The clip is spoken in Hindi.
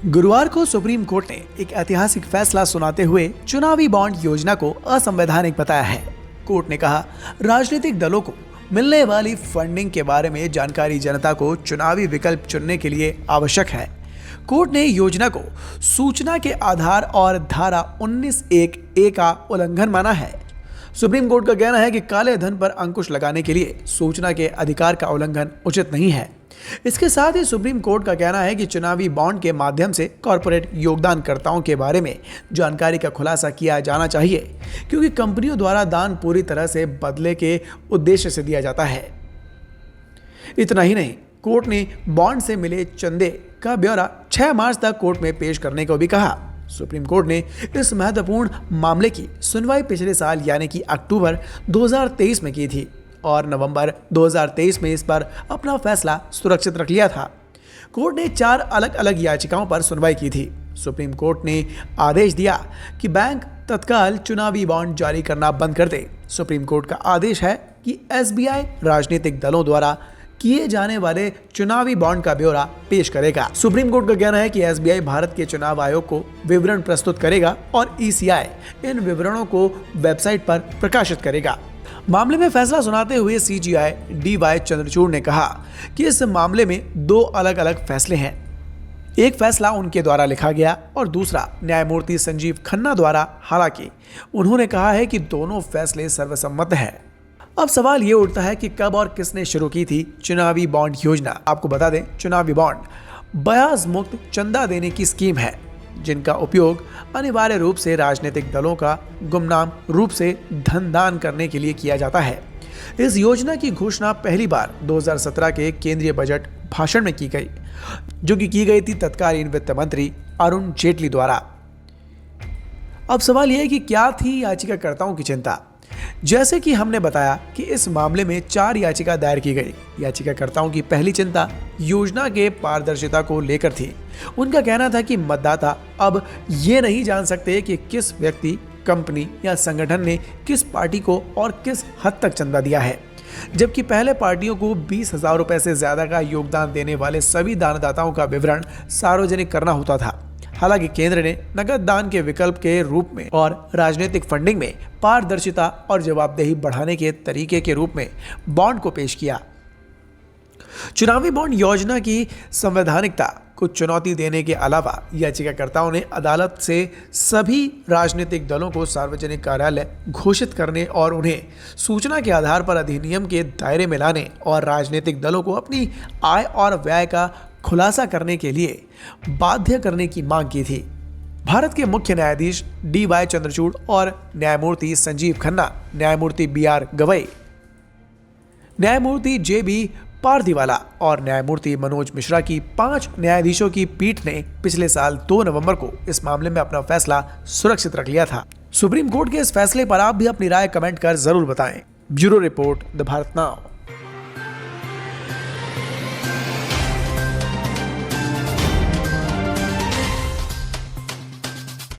गुरुवार को सुप्रीम कोर्ट ने एक ऐतिहासिक फैसला सुनाते हुए चुनावी बॉन्ड योजना को असंवैधानिक बताया है। कोर्ट ने कहा, राजनीतिक दलों को मिलने वाली फंडिंग के बारे में जानकारी जनता को चुनावी विकल्प चुनने के लिए आवश्यक है। कोर्ट ने योजना को सूचना के आधार और धारा 19(1)(a) का उल्लंघन माना है। सुप्रीम कोर्ट का कहना है कि काले धन पर अंकुश लगाने के लिए सूचना के अधिकार का उल्लंघन उचित नहीं है। इसके साथ ही सुप्रीम कोर्ट का कहना है कि चुनावी बॉन्ड के माध्यम से कॉरपोरेट योगदानकर्ताओं के बारे में जानकारी का खुलासा किया जाना चाहिए, क्योंकि कंपनियों द्वारा दान पूरी तरह से बदले के उद्देश्य से दिया जाता है। इतना ही नहीं, कोर्ट ने बॉन्ड से मिले चंदे का ब्यौरा 6 मार्च तक कोर्ट में पेश करने को भी कहा। सुप्रीम कोर्ट ने इस महत्वपूर्ण मामले की सुनवाई पिछले साल यानी कि अक्टूबर 2023 में की थी और नवंबर 2023 में इस पर अपना फैसला सुरक्षित रख लिया था। कोर्ट ने 4 अलग अलग याचिकाओं पर सुनवाई की थी। सुप्रीम कोर्ट ने आदेश दिया कि बैंक तत्काल चुनावी बॉन्ड जारी करना बंद कर दे। सुप्रीम कोर्ट का आदेश है कि एसबीआई राजनीतिक दलों द्वारा किए जाने वाले चुनावी बॉन्ड का ब्यौरा पेश करेगा। सुप्रीम कोर्ट का कहना है कि एसबीआई भारत के चुनाव आयोग को विवरण प्रस्तुत करेगा और ईसीआई इन विवरणों को वेबसाइट पर प्रकाशित करेगा। मामले में फैसला सुनाते हुए सीजीआई डी.वाई. चंद्रचूड़ ने कहा कि इस मामले में 2 अलग अलग फैसले हैं। एक फैसला उनके द्वारा लिखा गया और दूसरा न्यायमूर्ति संजीव खन्ना द्वारा। हालांकि उन्होंने कहा है कि दोनों फैसले सर्वसम्मत हैं। अब सवाल ये उठता है कि कब और किसने शुरू की थी चुनावी बॉन्ड योजना। आपको बता दें, चुनावी बॉन्ड ब्याज मुक्त चंदा देने की स्कीम है, जिनका उपयोग अनिवार्य रूप से राजनीतिक दलों का गुमनाम रूप से धन दान करने के लिए किया जाता है। इस योजना की घोषणा पहली बार 2017 के केंद्रीय बजट भाषण में की गई, जो कि की गई थी तत्कालीन वित्त मंत्री अरुण जेटली द्वारा। अब सवाल यह है कि क्या थी याचिकाकर्ताओं की चिंता। जैसे कि हमने बताया कि इस मामले में 4 याचिका दायर की गई। याचिकाकर्ताओं की पहली चिंता योजना के पारदर्शिता को लेकर थी। उनका कहना था कि मतदाता अब ये नहीं जान सकते कि किस व्यक्ति, कंपनी या संगठन ने किस पार्टी को और किस हद तक चंदा दिया है, जबकि पहले पार्टियों को 20,000 रुपए से ज्यादा का योगदान देने वाले सभी दानदाताओं का विवरण सार्वजनिक करना होता था। हालांकि केंद्र ने नगद दान के विकल्प के रूप में और राजनीतिक फंडिंग में पारदर्शिता और जवाबदेही बढ़ाने के तरीके के रूप में बॉन्ड को पेश किया। चुनावी बॉन्ड योजना की संवैधानिकता को चुनौती देने के अलावा याचिकाकर्ताओं ने अदालत से सभी राजनीतिक दलों को सार्वजनिक कार्यालय घोषित करने और उन्हें सूचना के आधार पर अधिनियम के दायरे में लाने और राजनीतिक दलों को अपनी आय और व्यय का खुलासा करने के लिए बाध्य करने की मांग की थी। भारत के मुख्य न्यायाधीश डी.वाई. चंद्रचूड़ और न्यायमूर्ति संजीव खन्ना, न्यायमूर्ति बी.आर. गवई, न्यायमूर्ति जे.बी. पारदीवाला और न्यायमूर्ति मनोज मिश्रा की 5 न्यायाधीशों की पीठ ने पिछले साल 2 नवंबर को इस मामले में अपना फैसला सुरक्षित रख लिया था। सुप्रीम कोर्ट के इस फैसले पर आप भी अपनी राय कमेंट कर जरूर बताएं। Bureau report, the Bharat now.